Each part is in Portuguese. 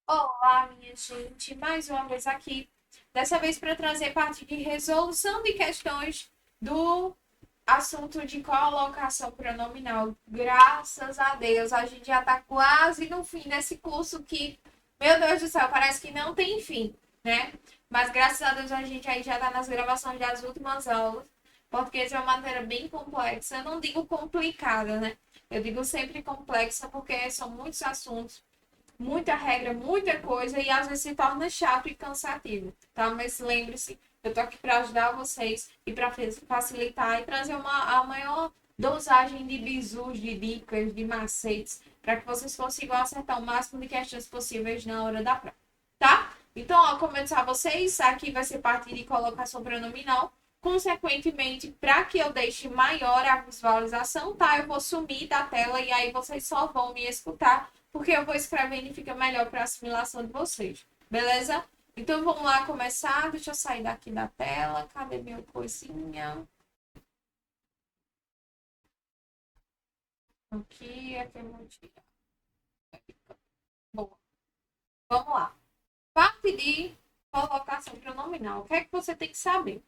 Olá, minha gente, mais uma vez aqui. Dessa vez para trazer parte de resolução de questões do assunto de colocação pronominal. Graças a Deus, a gente já está quase no fim desse curso que, meu Deus do céu, parece que não tem fim, né? Mas graças a Deus a gente aí já está nas gravações das últimas aulas. Português é uma matéria bem complexa. Eu não digo complicada, né? Eu digo sempre complexa porque são muitos assuntos, muita regra, muita coisa e às vezes se torna chato e cansativo, tá? Mas lembre-se, eu tô aqui para ajudar vocês e para facilitar e trazer a maior dosagem de bizus, de dicas, de macetes, para que vocês consigam acertar o máximo de questões possíveis na hora da prova, tá? Então, ao começar vocês, aqui vai ser parte de colocação pronominal. Consequentemente, para que eu deixe maior a visualização, tá? Eu vou sumir da tela e aí vocês só vão me escutar porque eu vou escrevendo e fica melhor para a assimilação de vocês. Beleza? Então vamos lá começar. Deixa eu sair daqui da tela. Cadê minha coisinha? Aqui eu vou tirar. Bom, vamos lá. Parte de colocação pronominal. O que é que você tem que saber?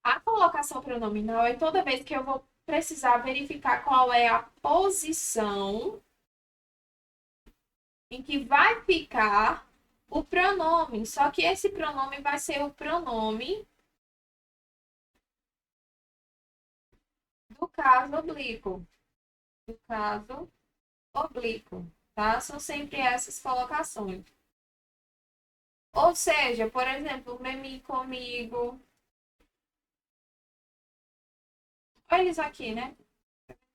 A colocação pronominal é toda vez que eu vou precisar verificar qual é a posição em que vai ficar o pronome. Só que esse pronome vai ser o pronome do caso oblíquo. Do caso oblíquo, tá? São sempre essas colocações. Ou seja, por exemplo, meme comigo. Olha eles aqui, né?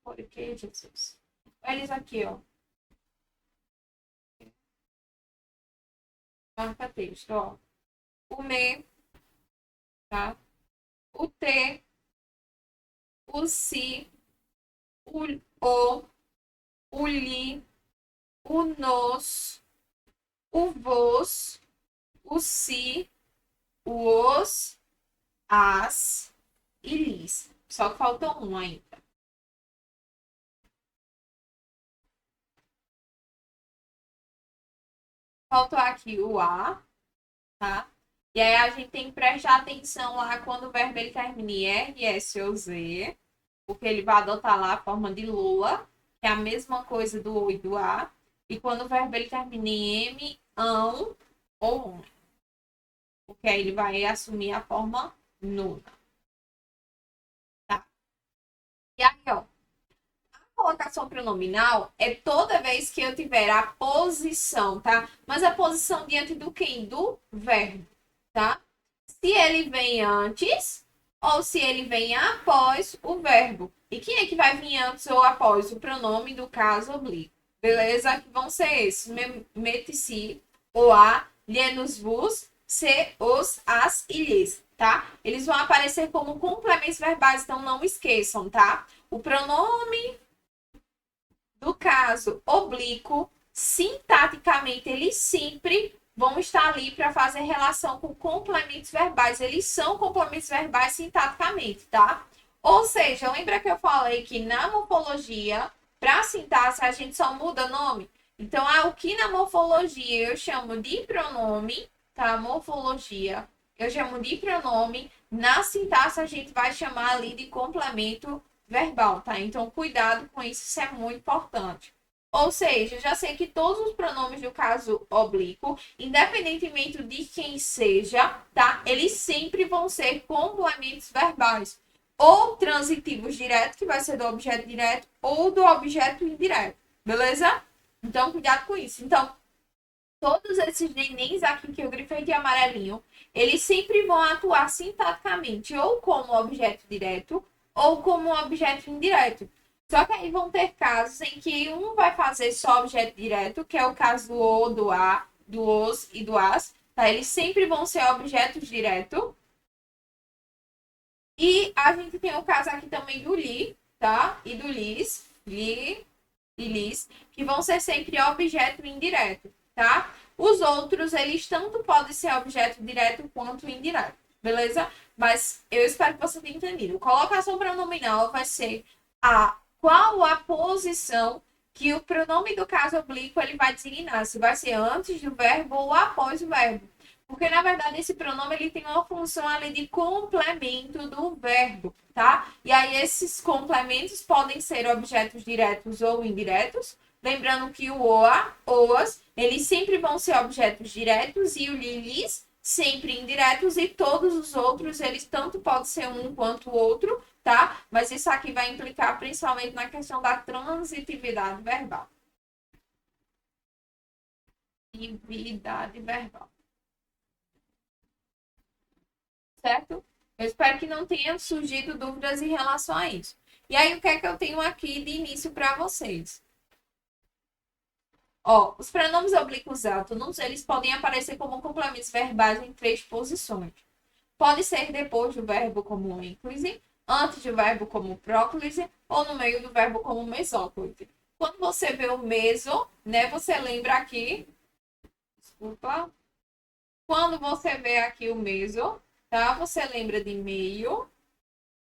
Por que, Jesus? Olha eles aqui, ó. Marca texto, ó. O me, tá? O te, o si, o, o li, o nos, o vos, o si, o os, as e lis. Só que faltou um ainda. Faltou aqui o a, tá? E aí a gente tem que prestar atenção lá quando o verbo ele termina em R, S ou Z, porque ele vai adotar lá a forma de Lula, que é a mesma coisa do O e do A. E quando o verbo ele termina em M, ão ou on, porque aí ele vai assumir a forma nuna, tá? E aí, ó, colocação pronominal é toda vez que eu tiver a posição, tá? Mas a posição diante do quem? Do verbo, tá? Se ele vem antes ou se ele vem após o verbo. E quem é que vai vir antes ou após? O pronome do caso oblíquo. Beleza? Que vão ser esses: mete-se, o a, lhe-nos, vos, se, os, as e lhes, tá? Eles vão aparecer como complementos verbais, então não esqueçam, tá? O pronome do caso oblíquo, sintaticamente, eles sempre vão estar ali para fazer relação com complementos verbais. Eles são complementos verbais sintaticamente, tá? Ou seja, lembra que eu falei que na morfologia, para sintaxe, a gente só muda nome? Então, o que na morfologia eu chamo de pronome, tá? Morfologia, eu chamo de pronome. Na sintaxe, a gente vai chamar ali de complemento verbal, tá? Então, cuidado com isso, isso é muito importante. Ou seja, já sei que todos os pronomes do caso oblíquo, independentemente de quem seja, tá? Eles sempre vão ser complementos verbais. Ou transitivos diretos, que vai ser do objeto direto, ou do objeto indireto. Beleza? Então, cuidado com isso. Então, todos esses nenéns aqui que eu grifei de amarelinho, eles sempre vão atuar sintaticamente ou como objeto direto ou como objeto indireto. Só que aí vão ter casos em que um vai fazer só objeto direto, que é o caso do o, do a, do os e do as. Tá? Eles sempre vão ser objetos diretos. E a gente tem o caso aqui também do li, tá? E do lis, li e lis, que vão ser sempre objeto indireto, tá? Os outros, eles tanto podem ser objeto direto quanto indireto, beleza? Mas eu espero que você tenha entendido. Colocação pronominal vai ser qual a posição que o pronome do caso oblíquo ele vai designar se vai ser antes do verbo ou após o verbo. Porque, na verdade, esse pronome ele tem uma função ali de complemento do verbo, tá? E aí, esses complementos podem ser objetos diretos ou indiretos. Lembrando que o oa, oas, eles sempre vão ser objetos diretos e o lilis sempre indiretos e todos os outros, eles tanto podem ser um quanto o outro, tá? Mas isso aqui vai implicar principalmente na questão da transitividade verbal. Transitividade verbal. Certo? Eu espero que não tenha surgido dúvidas em relação a isso. E aí, o que é que eu tenho aqui de início para vocês? Ó, os pronomes oblíquos autónomos, eles podem aparecer como complementos verbais em 3 posições. Pode ser depois do verbo como ênclise, antes do verbo como próclise ou no meio do verbo como mesóclise. Quando você vê o meso, né, você lembra aqui, desculpa, quando você vê aqui o meso, tá? Você lembra de meio.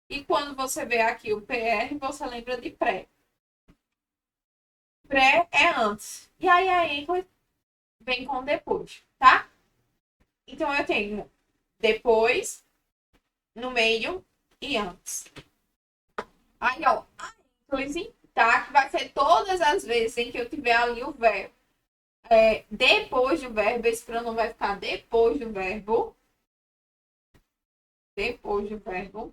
E quando você vê aqui o PR, você lembra de pré. Pré é antes. E aí a ênclise vem com depois, tá? Então eu tenho depois, no meio e antes. Aí, ó, a ênclise, tá? Que vai ser todas as vezes em que eu tiver ali o verbo. Depois do verbo, esse pronome vai ficar depois do verbo. Depois do verbo.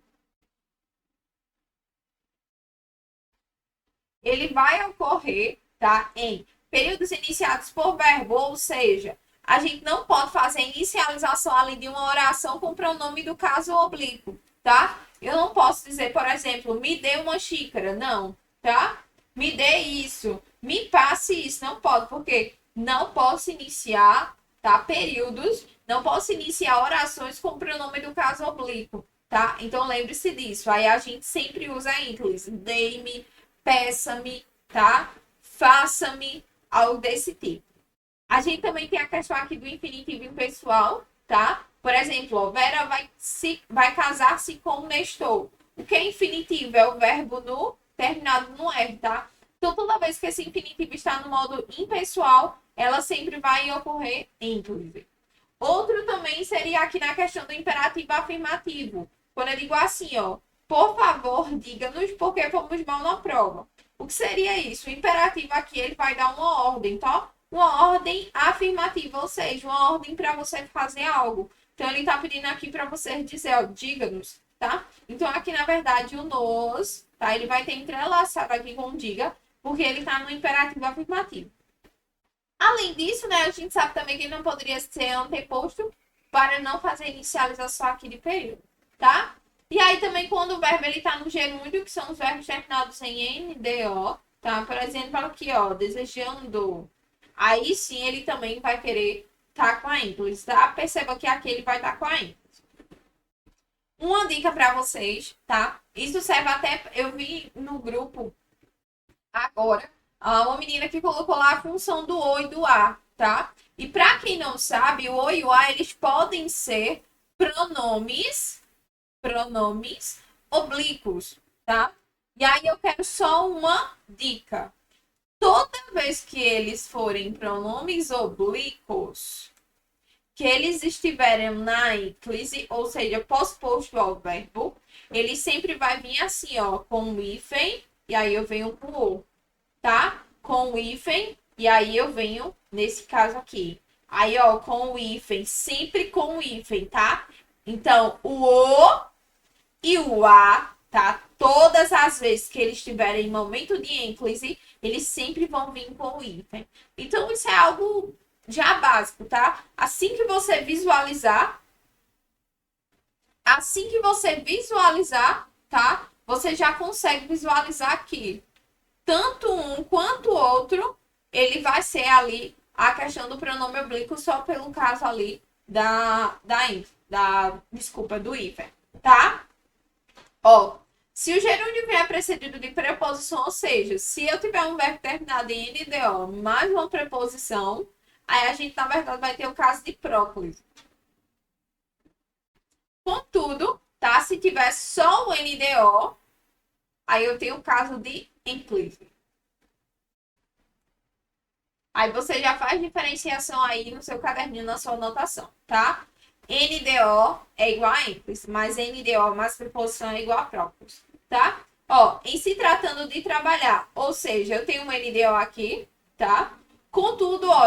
Ele vai ocorrer, tá? Em períodos iniciados por verbo, ou seja, a gente não pode fazer inicialização ali de uma oração com o pronome do caso oblíquo, tá? Eu não posso dizer, por exemplo, me dê uma xícara, não, tá? Me dê isso, me passe isso, não pode, porque não posso iniciar, tá? Períodos, não posso iniciar orações com o pronome do caso oblíquo, tá? Então lembre-se disso. Aí a gente sempre usa a íntelis, dei-me, peça-me, tá? Faça-me, algo desse tipo. A gente também tem a questão aqui do infinitivo impessoal, tá? Por exemplo, ó, Vera vai casar-se com Nestor. O que é infinitivo? É o verbo no terminado no R, tá? Então, toda vez que esse infinitivo está no modo impessoal, ela sempre vai ocorrer inclusive. Outro também seria aqui na questão do imperativo afirmativo. Quando eu digo assim, ó, por favor, diga-nos porque fomos mal na prova. O que seria isso? O imperativo aqui, ele vai dar uma ordem, tá? Uma ordem afirmativa, ou seja, uma ordem para você fazer algo. Então, ele está pedindo aqui para você dizer, ó, diga-nos, tá? Então, aqui, na verdade, o nos, tá? Ele vai ter entrelaçado aqui com o diga, porque ele está no imperativo afirmativo. Além disso, né, a gente sabe também que ele não poderia ser anteposto para não fazer inicialização aqui de período, tá? E aí também quando o verbo ele tá no gerúndio, que são os verbos terminados em NDO, tá? Por exemplo, aqui, ó, desejando. Aí sim ele também vai querer estar com a ênclise, tá? Perceba que aqui ele vai estar com a ênclise. Uma dica para vocês, tá? Isso serve até, eu vi no grupo agora, uma menina que colocou lá a função do o e do a, tá? E para quem não sabe, o o e o a, eles podem ser pronomes oblíquos, tá? E aí eu quero só uma dica. Toda vez que eles forem pronomes oblíquos, que eles estiverem na ênclise, ou seja, pós-posto ao verbo, ele sempre vai vir assim, ó, com o hífen, e aí eu venho com o, tá? Com o hífen, e aí eu venho nesse caso aqui. Aí, ó, com o hífen, sempre com o hífen, tá? Então, o e o a, tá? Todas as vezes que eles estiverem em momento de ênclise, eles sempre vão vir com o hífen. Então, isso é algo já básico, tá? Assim que você visualizar, tá? Você já consegue visualizar aqui. Tanto um quanto o outro, ele vai ser ali a questão do pronome oblíquo só pelo caso ali desculpa, do hífen, tá? Ó, se o gerúndio vier precedido de preposição, ou seja, se eu tiver um verbo terminado em NDO mais uma preposição, aí a gente, na verdade, vai ter o caso de próclise. Contudo, tá? Se tiver só o NDO, aí eu tenho o caso de enclise. Aí você já faz diferenciação aí no seu caderninho, na sua anotação, tá? NDO é igual a ênclise, mas NDO mais preposição é igual a próprios, tá? Ó, em se tratando de trabalhar, ou seja, eu tenho um NDO aqui, tá? Contudo, ó,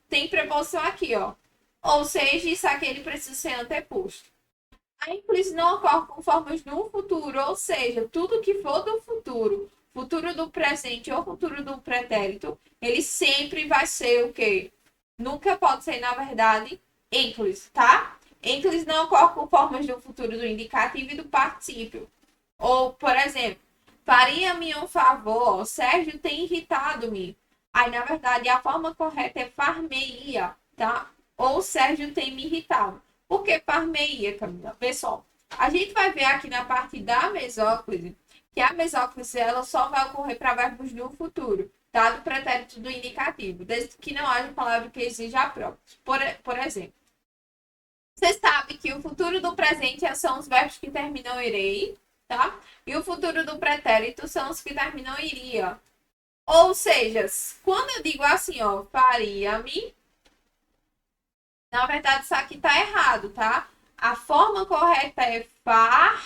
tem preposição aqui, ó. Ou seja, isso aqui ele precisa ser anteposto. A ênclise não ocorre com formas no futuro, ou seja, tudo que for do futuro, futuro do presente ou futuro do pretérito, ele sempre vai ser o quê? Nunca pode ser, na verdade, ênclise, tá? Ênclise não ocorre com formas do futuro do indicativo e do particípio. Ou, por exemplo, faria-me um favor, Sérgio tem irritado-me. Aí, na verdade, a forma correta é farmeia, tá? Ou Sérgio tem me irritado. Por que farmeia, Camila? Pessoal, a gente vai ver aqui na parte da mesóclise que a mesóclise ela só vai ocorrer para verbos no futuro, tá? Do pretérito do indicativo, desde que não haja palavra que exija próprios. Por exemplo, você sabe que o futuro do presente são os verbos que terminam irei, tá? E o futuro do pretérito são os que terminam iria. Ou seja, quando eu digo assim, ó, faria-me, na verdade isso aqui tá errado, tá? A forma correta é far-me-ia.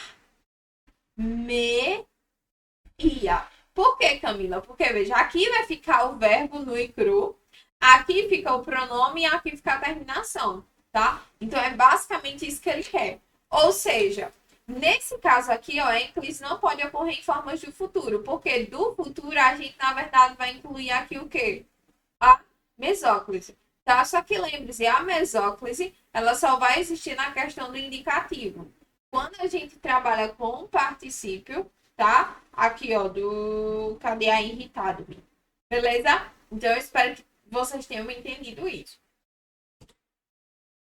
Por que, Camila? Porque, veja, aqui vai ficar o verbo nu e cru, aqui fica o pronome e aqui fica a terminação, tá? Então, é basicamente isso que ele quer. Ou seja, nesse caso aqui, ó, a ênclise não pode ocorrer em formas do futuro, porque do futuro a gente, na verdade, vai incluir aqui o quê? A mesóclise, tá? Só que lembre-se, a mesóclise, ela só vai existir na questão do indicativo. Quando a gente trabalha com o particípio, tá? Aqui, ó, do... Cadê a irritado? Beleza? Então, eu espero que vocês tenham entendido isso.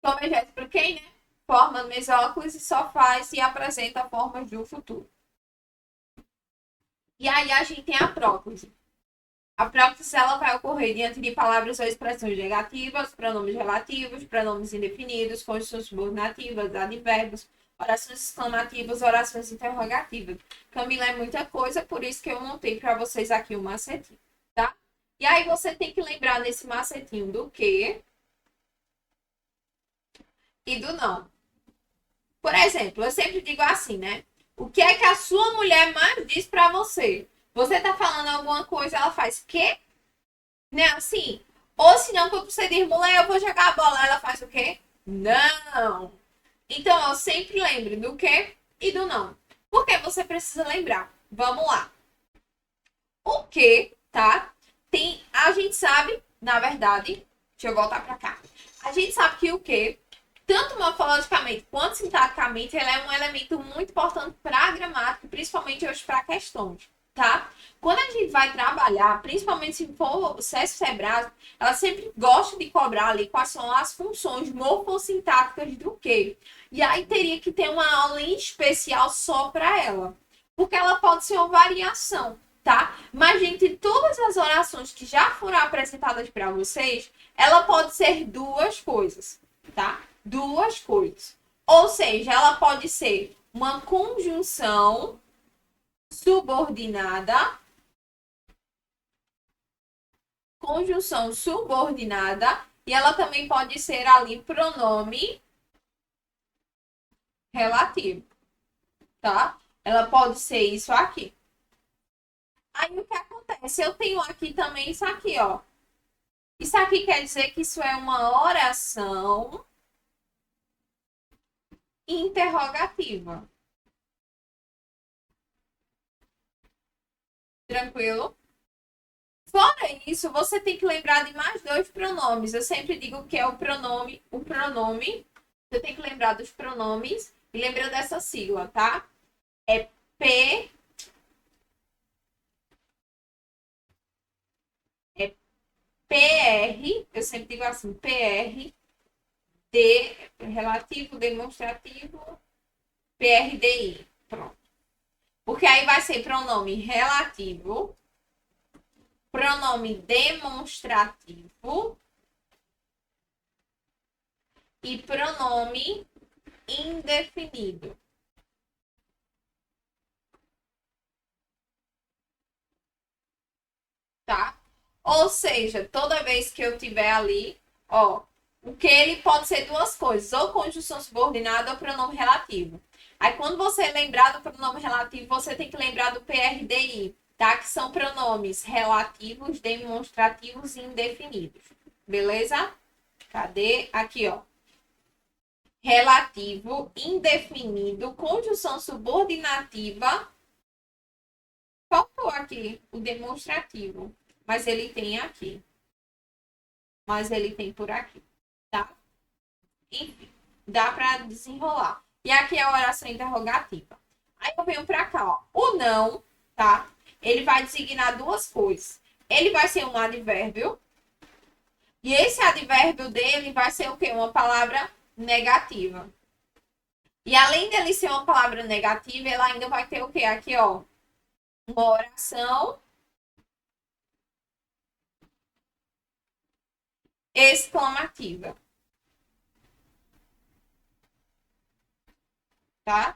Como eu já expliquei, né? Forma mesóclise só faz e apresenta formas do futuro. E aí, a gente tem a próclise. A próclise ela vai ocorrer diante de palavras ou expressões negativas, pronomes relativos, pronomes indefinidos, conjunções subordinativas, advérbios, orações exclamativas, orações interrogativas. Camila, é muita coisa, por isso que eu montei para vocês aqui o macetinho, tá? E aí você tem que lembrar nesse macetinho do que e do não. Por exemplo, eu sempre digo assim, né? O que é que a sua mulher mais diz para você? Você tá falando alguma coisa, ela faz quê? Né? Assim. Ou se não, quando você diz, mulher, eu vou jogar a bola, ela faz o quê? Não. Então, eu sempre lembre do que e do não. Por que você precisa lembrar? Vamos lá. O que, tá? Tem, a gente sabe, na verdade, deixa eu voltar para cá. A gente sabe que o que, tanto morfologicamente quanto sintaticamente, ele é um elemento muito importante para a gramática, principalmente hoje para questões, tá? Quando a gente vai trabalhar, principalmente se for o SESC Sebrasio, ela sempre gosta de cobrar ali quais são as funções morfossintáticas do que. E aí teria que ter uma aula em especial só para ela. Porque ela pode ser uma variação, tá? Mas, gente, todas as orações que já foram apresentadas para vocês, ela pode ser duas coisas, tá? Duas coisas. Ou seja, ela pode ser uma conjunção subordinada, e ela também pode ser ali pronome relativo, tá? Ela pode ser isso aqui. Aí o que acontece? Eu tenho aqui também isso aqui, ó. Isso aqui quer dizer que isso é uma oração interrogativa. Tranquilo? Fora isso, você tem que lembrar de mais dois pronomes. Eu sempre digo que é o pronome, Você tem que lembrar dos pronomes e lembra dessa sigla, tá? É P, é PR, eu sempre digo assim, PR, D, relativo, demonstrativo, PRDI. Pronto. Porque aí vai ser pronome relativo, pronome demonstrativo e pronome indefinido. Tá? Ou seja, toda vez que eu tiver ali, ó, o que ele pode ser duas coisas, ou conjunção subordinada ou pronome relativo. Aí quando você lembrar do pronome relativo, você tem que lembrar do PRDI, tá? Que são pronomes relativos, demonstrativos e indefinidos. Beleza? Cadê? Aqui, ó. Relativo, indefinido, conjunção subordinativa. Faltou aqui o demonstrativo, mas ele tem aqui. Mas ele tem por aqui, tá? Enfim, dá para desenrolar. E aqui é a oração interrogativa. Aí eu venho para cá, ó. O não, tá? Ele vai designar duas coisas. Ele vai ser um advérbio. E esse advérbio dele vai ser o quê? Uma palavra negativa. E além dele ser uma palavra negativa, ela ainda vai ter o quê? Aqui, ó. Uma oração exclamativa. Tá?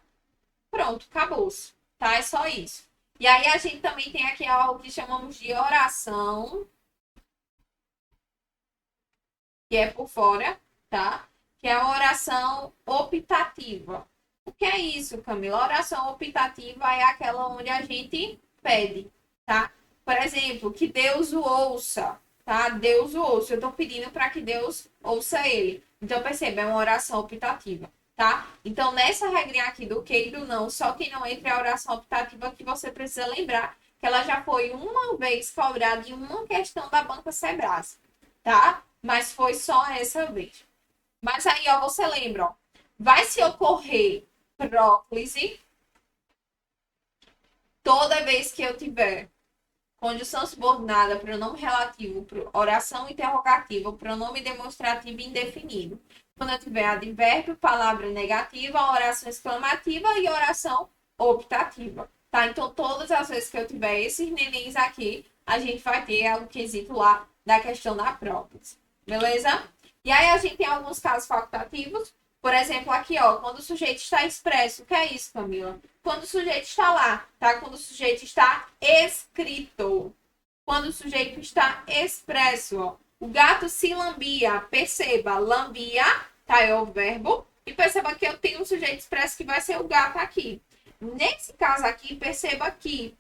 Pronto, acabou-se. Tá? É só isso. E aí a gente também tem aqui algo que chamamos de oração, que é por fora, tá? Que é a oração optativa. O que é isso, Camila? A oração optativa é aquela onde a gente pede, tá? Por exemplo, que Deus o ouça, tá? Deus o ouça. Eu tô pedindo para que Deus ouça ele. Então, perceba, é uma oração optativa, tá? Então, nessa regrinha aqui do que e do não, só que não entra a oração optativa que você precisa lembrar que ela já foi uma vez cobrada em uma questão da banca Sebrasp, tá? Mas foi só essa vez. Mas aí, ó, você lembra, ó, vai se ocorrer próclise toda vez que eu tiver condição subordinada, pronome relativo, oração interrogativa, pronome demonstrativo indefinido. Quando eu tiver advérbio, palavra negativa, oração exclamativa e oração optativa. Tá? Então, todas as vezes que eu tiver esses nenéns aqui, a gente vai ter o quesito lá da questão da própria. Beleza? E aí a gente tem alguns casos facultativos. Por exemplo, aqui, ó, quando o sujeito está expresso. O que é isso, Camila? Quando o sujeito está lá, tá? Quando o sujeito está escrito. Quando o sujeito está expresso, ó. O gato se lambia. Perceba, lambia, tá? É o verbo. E perceba que eu tenho um sujeito expresso que vai ser o gato aqui. Nesse caso aqui, perceba que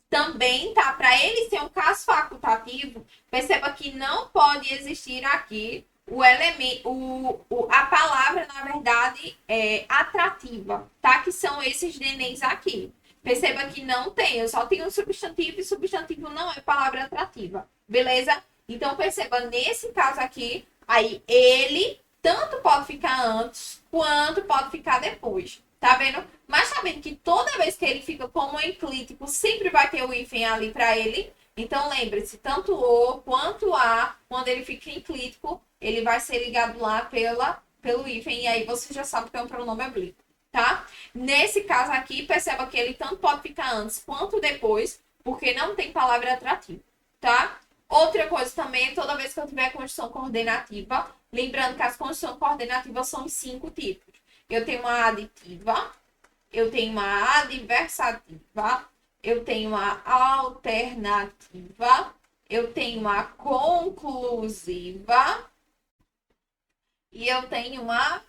também, tá? Para ele ser um caso facultativo, perceba que não pode existir aqui o elemento, a palavra, na verdade, é atrativa, tá? Que são esses nenéns aqui. Perceba que não tem, eu só tenho um substantivo e substantivo não é palavra atrativa, beleza? Então, perceba, nesse caso aqui, aí ele tanto pode ficar antes quanto pode ficar depois. Tá vendo? Mas tá vendo que toda vez que ele fica como enclítico, sempre vai ter o hífen ali para ele. Então, lembre-se, tanto o quanto a, quando ele fica enclítico, ele vai ser ligado lá pelo hífen. E aí você já sabe que é um pronome oblíquo, tá? Nesse caso aqui, perceba que ele tanto pode ficar antes quanto depois, porque não tem palavra atrativa, tá? Outra coisa também, toda vez que eu tiver conjunção coordenativa, lembrando que as conjunções coordenativas são 5 tipos. Eu tenho uma aditiva, eu tenho uma adversativa, eu tenho uma alternativa, eu tenho uma conclusiva e eu tenho uma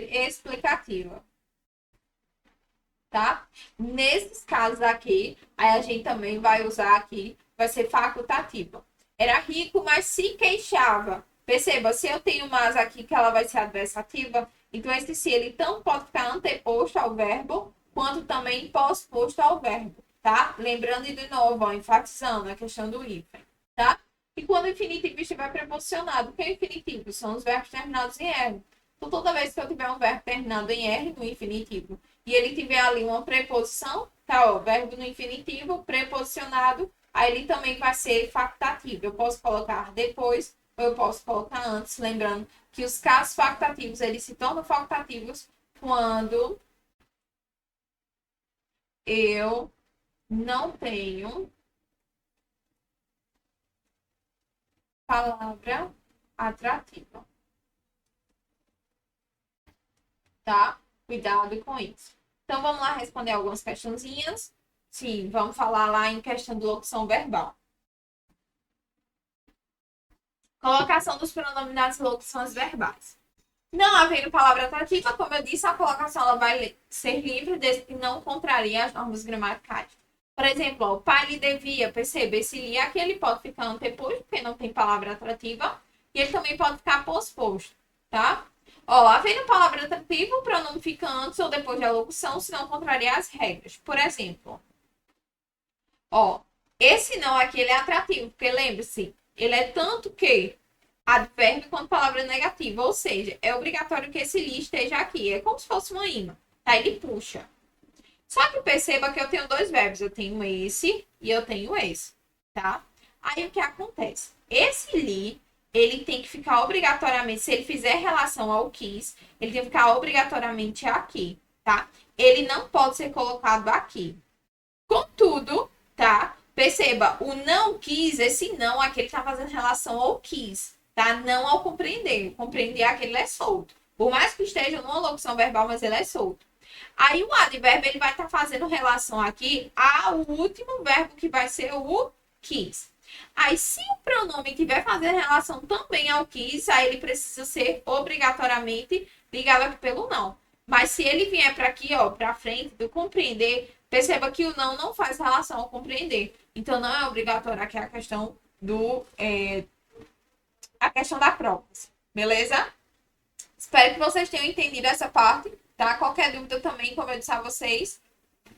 explicativa. Tá? Nesses casos aqui, aí a gente também vai usar aqui, vai ser facultativa. Era rico, mas se queixava. Perceba, se eu tenho mais aqui que ela vai ser adversativa, então esse se ele tanto pode ficar anteposto ao verbo, quanto também pós-posto ao verbo, tá? Lembrando e de novo, ó, enfatizando a questão do hífen, tá? E quando o infinitivo estiver preposicionado, o que é infinitivo? São os verbos terminados em R. Então, toda vez que eu tiver um verbo terminado em R no infinitivo, e ele tiver ali uma preposição, tá, ó, verbo no infinitivo, preposicionado, aí ele também vai ser facultativo. Eu posso colocar depois, ou eu posso colocar antes, lembrando que os casos facultativos, eles se tornam facultativos quando eu não tenho palavra atrativa, tá? Cuidado com isso. Então, vamos lá responder algumas questãozinhas. Sim, vamos falar lá em questão de locução verbal. Colocação dos pronominados e locuções verbais. Não havendo palavra atrativa, como eu disse, a colocação ela vai ser livre desde que não contrarie as normas gramaticais. Por exemplo, ó, o pai lhe devia, perceba, esse li aqui ele pode ficar anteposto, porque não tem palavra atrativa, e ele também pode ficar posposto, tá? Ó, havendo palavra atrativa, o pronome fica antes ou depois da locução, se não contrariar as regras. Por exemplo, ó, esse não aqui ele é atrativo, porque lembre-se, ele é tanto que advérbio quanto palavra negativa, ou seja, é obrigatório que esse li esteja aqui. É como se fosse uma imã, tá? Ele puxa. Só que perceba que eu tenho dois verbos, eu tenho esse e eu tenho esse, tá? Aí o que acontece? Esse li, ele tem que ficar obrigatoriamente, se ele fizer relação ao quis, ele tem que ficar obrigatoriamente aqui, tá? Ele não pode ser colocado aqui. Contudo, tá? Perceba, o não quis, esse não aqui, ele tá fazendo relação ao quis, tá? Não ao compreender. Compreender aquele é solto. Por mais que esteja numa locução verbal, mas ele é solto. Aí o advérbio ele vai estar fazendo relação aqui ao último verbo que vai ser o quis. Aí se o pronome tiver fazendo relação também ao quis, aí ele precisa ser obrigatoriamente ligado aqui pelo não. Mas se ele vier para aqui, ó, para frente do compreender, perceba que o não faz relação ao compreender. Então não é obrigatório aqui a questão a questão da própria. Beleza? Espero que vocês tenham entendido essa parte, tá? Qualquer dúvida também, como eu disse a vocês,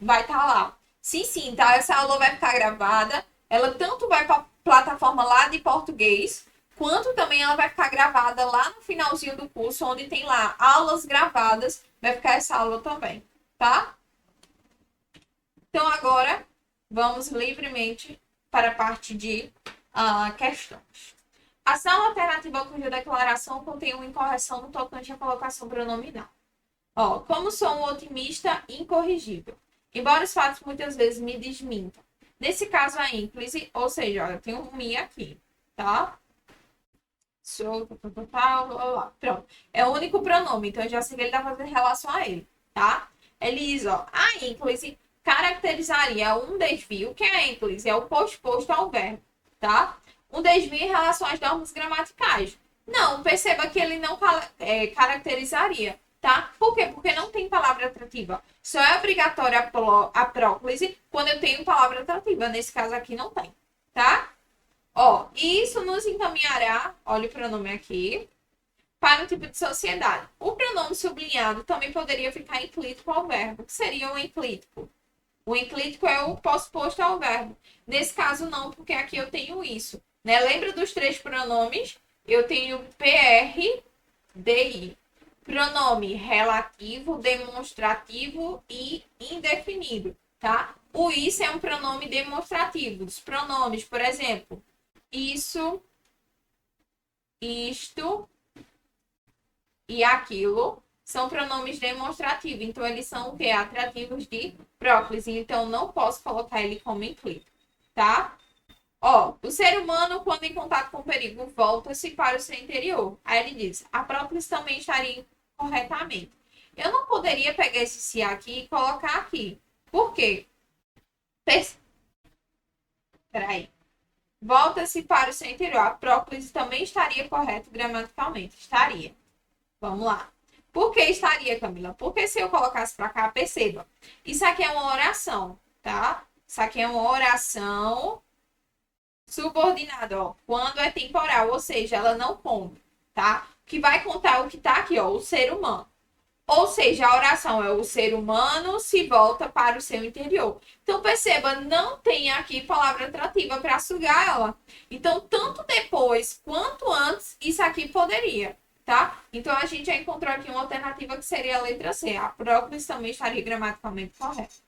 vai estar lá. Sim, tá? Essa aula vai ficar gravada. Ela tanto vai para a plataforma lá de português, quanto também ela vai ficar gravada lá no finalzinho do curso, onde tem lá aulas gravadas. Vai ficar essa aula também, tá? Então, agora, vamos livremente para a parte de questões. Ação alternativa cuja declaração contém uma incorreção no tocante à colocação pronominal. Ó, como sou um otimista incorrigível, embora os fatos muitas vezes me desmintam. Nesse caso, a ínclise, ou seja, ó, eu tenho um me aqui, tá? Sou, pronto. É o único pronome, então eu já sei que ele está fazendo relação a ele, tá? Ele diz, ó, a ínclise caracterizaria um desvio, que é a ínclise, é o posto ao verbo, tá? Um desvio em relação às normas gramaticais. Não, perceba que ele não caracterizaria, tá? Por quê? Porque não tem palavra atrativa. Só é obrigatória a próclise quando eu tenho palavra atrativa. Nesse caso aqui não tem, tá? Ó, isso nos encaminhará, olha o pronome aqui, para um tipo de sociedade. O pronome sublinhado também poderia ficar enclítico ao verbo. O que seria o enclítico? O enclítico é o pós-posto ao verbo. Nesse caso, não, porque aqui eu tenho isso. Né? Lembra dos três pronomes? Eu tenho PR, DI. Pronome relativo, demonstrativo e indefinido. Tá? O isso é um pronome demonstrativo. Os pronomes, por exemplo, isso, isto e aquilo são pronomes demonstrativos. Então, eles são o quê? Atrativos de próclise. Então, não posso colocar ele como enclítico, tá? Ó, o ser humano, quando em contato com o perigo, volta-se para o seu interior. Aí ele diz, a próclise também estaria corretamente. Eu não poderia pegar esse se aqui e colocar aqui. Por quê? Peraí. Volta-se para o seu interior. A próclise também estaria correto gramaticalmente. Estaria. Vamos lá. Por que estaria, Camila? Porque se eu colocasse para cá, perceba. Isso aqui é uma oração, tá? Isso aqui é uma oração subordinada, ó. Quando é temporal, ou seja, ela não conta, tá? Que vai contar o que tá aqui, ó, o ser humano. Ou seja, a oração é o ser humano se volta para o seu interior. Então, perceba, não tem aqui palavra atrativa para sugar ela. Então, tanto depois quanto antes, isso aqui poderia, tá? Então, a gente já encontrou aqui uma alternativa que seria a letra C. A próclise também estaria gramaticalmente correta.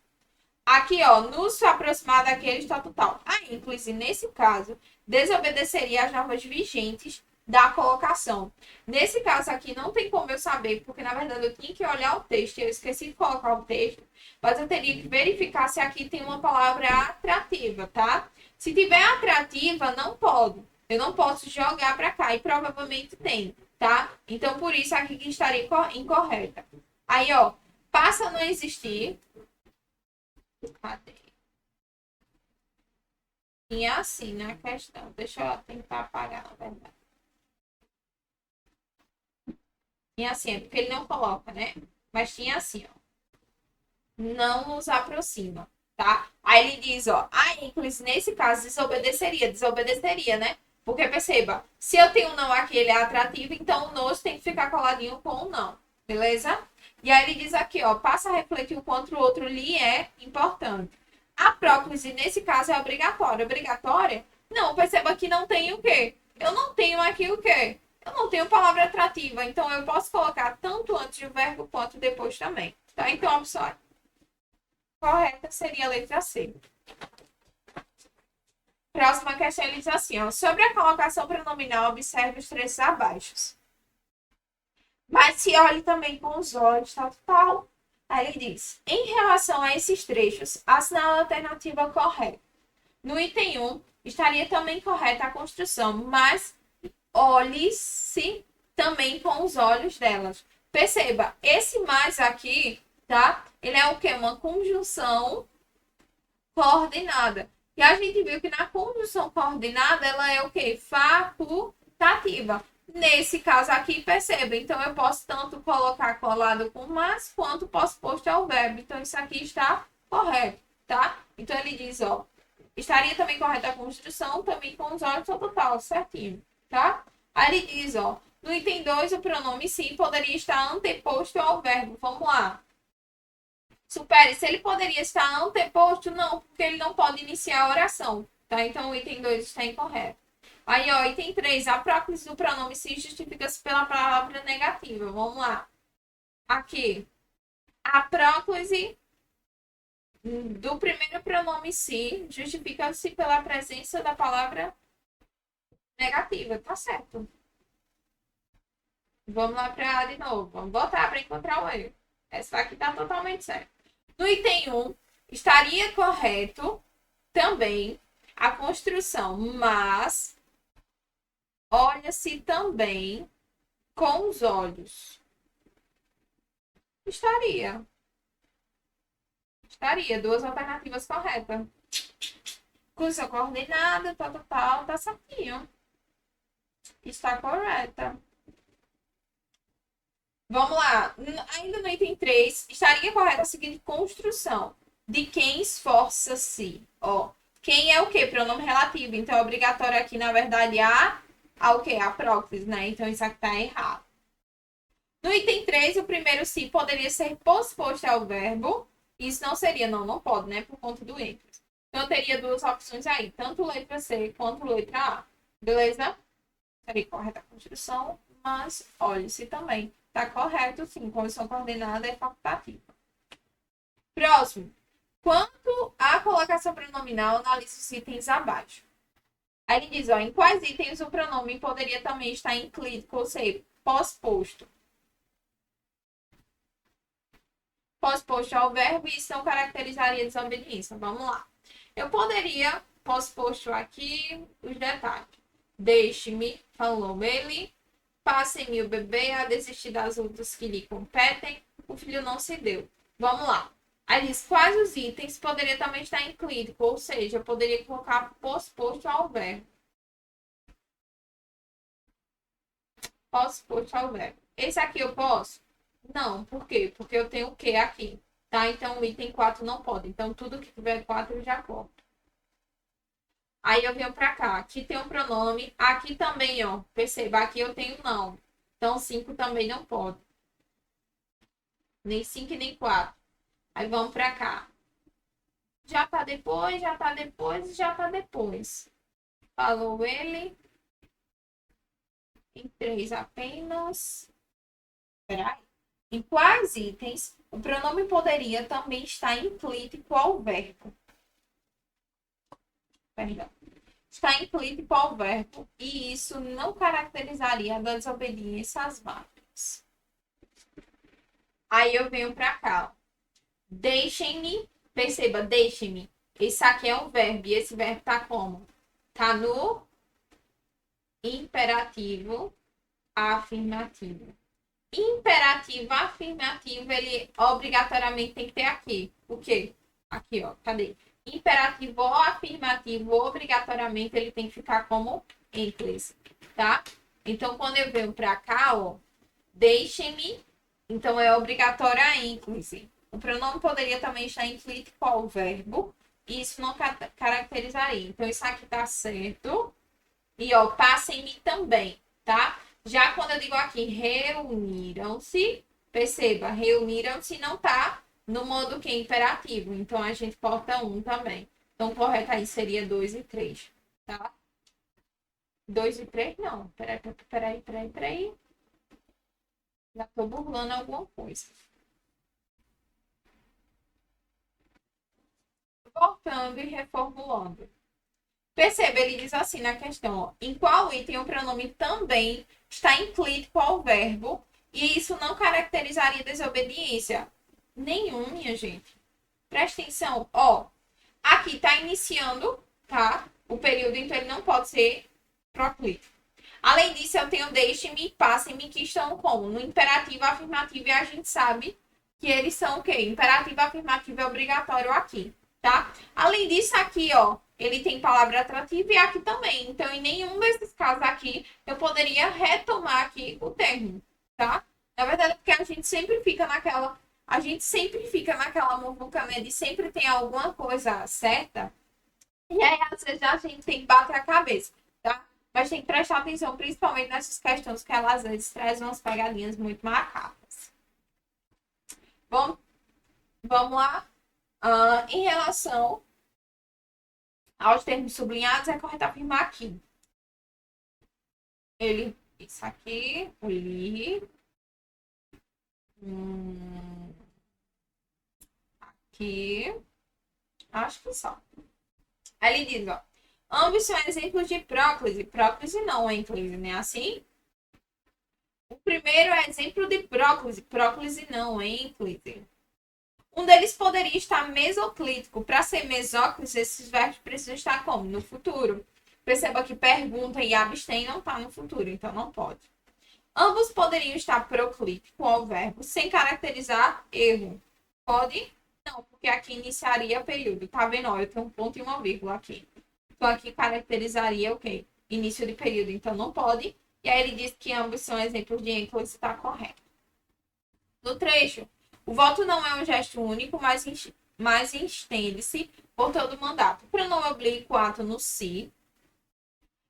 Aqui, ó, nos aproximar daquele está total. A ínclise, nesse caso, desobedeceria às normas vigentes da colocação. Nesse caso aqui, não tem como eu saber, porque na verdade eu tinha que olhar o texto, eu esqueci de colocar o texto, mas eu teria que verificar se aqui tem uma palavra atrativa, tá? Se tiver atrativa, não pode. Eu não posso jogar para cá, e provavelmente tem, tá? Então, por isso aqui que estaria incorreta. Aí, ó, passa a não existir. Cadê? Tinha assim na questão. Deixa eu tentar apagar, na verdade. Tinha assim, é porque ele não coloca, né? Mas tinha assim, ó. Não nos aproxima, tá? Aí ele diz, ó, a ênclise, nesse caso, desobedeceria, né? Porque perceba, se eu tenho um não aqui, ele é atrativo, então o nos tem que ficar coladinho com o não, beleza? E aí ele diz aqui, ó, passa a refletir o quanto o outro lhe é importante. A próclise, nesse caso, é obrigatória. Obrigatória? Não, perceba que não tem o quê? Eu não tenho aqui o quê? Eu não tenho palavra atrativa, então eu posso colocar tanto antes do verbo quanto depois também. Tá? Então, a opção correta seria a letra C. Próxima questão, ele diz assim, ó, sobre a colocação pronominal, observe os trechos abaixo. Mas se olhe também com os olhos, tal. Aí ele diz, em relação a esses trechos, assinale a alternativa correta. No item 1, estaria também correta a construção, mas olhe-se também com os olhos delas. Perceba, esse mais aqui, tá? Ele é o quê? Uma conjunção coordenada. E a gente viu que na conjunção coordenada, ela é o quê? Facultativa. Nesse caso aqui, perceba, então eu posso tanto colocar colado com mas, quanto posso posto ao verbo. Então, isso aqui está correto, tá? Então, ele diz, ó, estaria também correta a construção, também com os olhos total, certinho, tá? Aí ele diz, ó, no item 2, o pronome sim poderia estar anteposto ao verbo. Vamos lá. Supere, se ele poderia estar anteposto, não, porque ele não pode iniciar a oração, tá? Então, o item 2 está incorreto. Aí, ó, item 3, a próclise do pronome se justifica-se pela palavra negativa. Vamos lá. Aqui, a próclise do primeiro pronome se justifica-se pela presença da palavra negativa. Tá certo. Vamos lá para A de novo. Vamos voltar para encontrar o erro. Essa aqui tá totalmente certa. No item 1, estaria correto também a construção, mas olha-se também com os olhos. Estaria. Estaria. Duas alternativas corretas. Construção coordenada, tal, tá certinho. Está correta. Vamos lá. Ainda no item 3, estaria correta a seguinte construção. De quem esforça-se. Ó, quem é o quê? Pronome relativo. Então, é obrigatório aqui, na verdade, a o quê? A próclise, né? Então, isso aqui tá errado. No item 3, o primeiro se poderia ser posposto ao verbo. Isso não seria, não pode, né? Por conta do ênfase. Então, eu teria duas opções aí. Tanto letra C quanto letra A. Beleza? Seria correta a construção, mas olhe-se também. Tá correto, sim. Condição coordenada é facultativa. Próximo. Quanto à colocação pronominal, analise os itens abaixo. Aí ele diz, ó, em quais itens o pronome poderia também estar inclínico, ou seja, pós-posto. Pós-posto ao verbo e isso não caracterizaria desobediência. Vamos lá. Eu poderia, pós-posto aqui, os detalhes. Deixe-me, falou ele. Passe-me o bebê a desistir das lutas que lhe competem. O filho não se deu. Vamos lá. Aí diz, quais os itens poderia também estar incluído? Ou seja, eu poderia colocar posposto ao verbo. Posposto ao verbo. Esse aqui eu posso? Não. Por quê? Porque eu tenho o que aqui. Tá? Então, o item 4 não pode. Então, tudo que tiver 4 eu já corto. Aí eu venho pra cá. Aqui tem um pronome. Aqui também, ó. Perceba, aqui eu tenho não. Então, 5 também não pode. Nem 5 e nem 4. Aí vamos pra cá. Já tá depois, já tá depois, já tá depois. Falou ele. Em 3 apenas. Peraí. Em quais itens o pronome poderia também estar implícito ao verbo? Perdão. Está implícito ao verbo e isso não caracterizaria a desobediência às máximas. Aí eu venho para cá. Deixem-me, perceba, deixem-me. Esse aqui é um verbo e esse verbo tá como? Tá no imperativo afirmativo. Imperativo afirmativo, ele obrigatoriamente tem que ter aqui. O quê? Aqui, ó. Cadê? imperativo ou afirmativo, obrigatoriamente, ele tem que ficar como ênclise, tá? Então, quando eu venho para cá, ó, deixem-me, então é obrigatório a ênclise. O pronome poderia também estar incluído com o verbo, e isso não caracterizaria. Então, isso aqui tá certo. E, ó, passem-me também, tá? Já quando eu digo aqui, reuniram-se, perceba, reuniram-se não tá no modo que é imperativo. Então, a gente corta um também. Então, correto aí seria 2 e 3, tá? 2 e 3, não. Peraí. Já tô burlando alguma coisa. Voltando e reformulando. Perceba, ele diz assim na questão, ó, em qual item o pronome também está incluído qual verbo e isso não caracterizaria desobediência? Nenhum, minha gente. Presta atenção, ó, aqui está iniciando, tá? O período, então ele não pode ser proclítico. Além disso, eu tenho deixe-me, passem-me, que estão como? No imperativo afirmativo, e a gente sabe que eles são o quê? Imperativo afirmativo é obrigatório aqui, tá? Além disso, aqui, ó, ele tem palavra atrativa e aqui também. Então, em nenhum desses casos aqui, eu poderia retomar aqui o termo, tá? Na verdade, é porque a gente sempre fica naquela muvuca, né, de sempre tem alguma coisa certa. E aí, às vezes, a gente tem que bater a cabeça, tá? Mas tem que prestar atenção, principalmente nessas questões que elas, às vezes, trazem umas pegadinhas muito macabras. Vamos lá. Em relação aos termos sublinhados, é correto afirmar aqui. Isso aqui, li. Aqui. Acho que só. Aí ele diz, ó. Ambos são exemplos de próclise. Próclise não, ênclise, né? Assim. O primeiro é exemplo de próclise. Próclise não, ênclise. Um deles poderia estar mesoclítico. Para ser mesóclise, esses verbos precisam estar como? No futuro. Perceba que pergunta e abstém não está no futuro, então não pode. Ambos poderiam estar proclítico ao verbo sem caracterizar erro. Pode? Não, porque aqui iniciaria período. Tá vendo? Ó, eu tenho um ponto e uma vírgula aqui. Então aqui caracterizaria o quê? Início de período. Então não pode. E aí ele diz que ambos são exemplos de ênclise, está correto. No trecho, o voto não é um gesto único, mas estende-se por todo o mandato. O pronome oblíquo ato no si,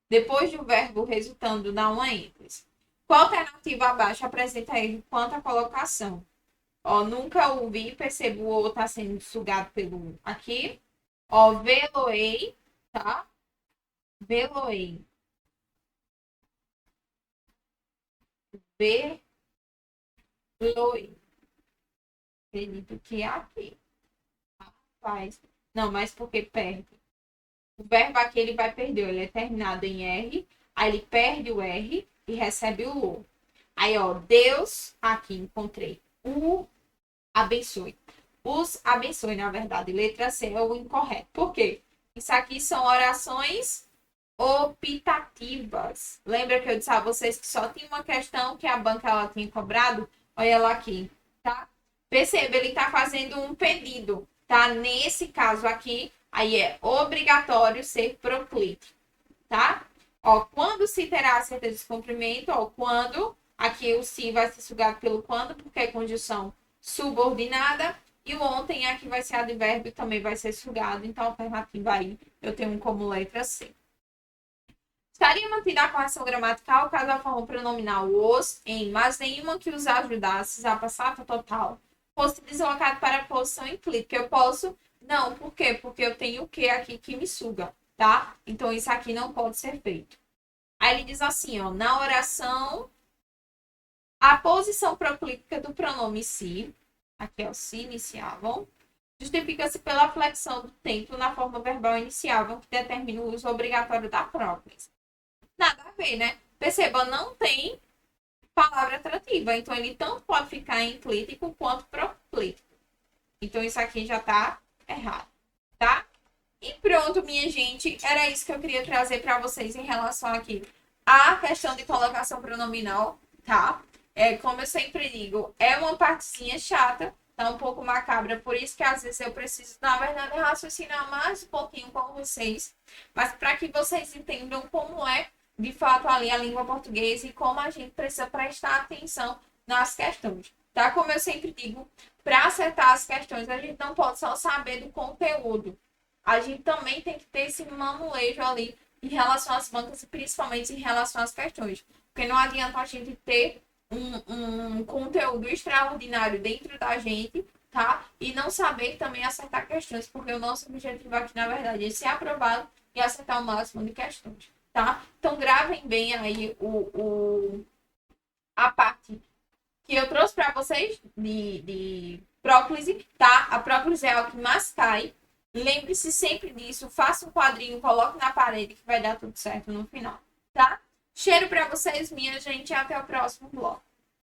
depois do verbo resultando da uma ênclise. Qual alternativa abaixo apresenta erro quanto à colocação? Ó, nunca ouvi, percebo o O está sendo sugado pelo aqui. Ó, veloei, tá? Veloei. Veloei. Acredito que é aqui. Rapaz. Não, mas porque perde. O verbo aqui ele vai perder. Ele é terminado em R. Aí ele perde o R e recebe o O. Aí, ó, Deus, aqui encontrei. O abençoe. Os abençoe, na verdade. Letra C é o incorreto. Por quê? Isso aqui são orações optativas. Lembra que eu disse a vocês que só tinha uma questão que a banca ela tinha cobrado? Olha ela aqui, tá? Perceba, ele está fazendo um pedido, tá? Nesse caso aqui, aí é obrigatório ser proclítico, tá? Ó, quando se terá a certeza de cumprimento, ó, quando, aqui o se vai ser sugado pelo quando, porque é condição subordinada, e o ontem aqui vai ser advérbio, também vai ser sugado, então a alternativa aí eu tenho como letra C. Estaria mantida a correção gramatical caso a forma pronominal os, em, mas nenhuma que os ajudasse a passata total fosse deslocado para a posição inclítica. Eu posso? Não, por quê? Porque eu tenho o que aqui que me suga, tá? Então isso aqui não pode ser feito. Aí ele diz assim, ó, na oração, a posição proclítica do pronome se, aqui é o se iniciavam, justifica-se pela flexão do tempo na forma verbal iniciável, que determina o uso obrigatório da próclise. Nada a ver, né? Perceba, não tem palavra atrativa. Então, ele tanto pode ficar enclítico quanto proclítico. Então, isso aqui já tá errado, tá? E pronto, minha gente. Era isso que eu queria trazer para vocês em relação aqui à questão de colocação pronominal, tá? Como eu sempre digo, é uma partezinha chata, tá um pouco macabra, por isso que às vezes eu preciso, na verdade, raciocinar mais um pouquinho com vocês, mas para que vocês entendam como é, de fato, ali a língua portuguesa e como a gente precisa prestar atenção nas questões, tá? Como eu sempre digo, para acertar as questões, a gente não pode só saber do conteúdo, a gente também tem que ter esse manuseio ali em relação às bancas e principalmente em relação às questões, porque não adianta a gente ter um conteúdo extraordinário dentro da gente, tá? E não saber também acertar questões, porque o nosso objetivo aqui, na verdade, é ser aprovado e acertar o máximo de questões, tá? Então, gravem bem aí a parte que eu trouxe para vocês de próclise, tá? A próclise é algo que mais cai. Lembre-se sempre disso, faça um quadrinho, coloque na parede que vai dar tudo certo no final, tá? Cheiro para vocês, minha gente, e até o próximo bloco.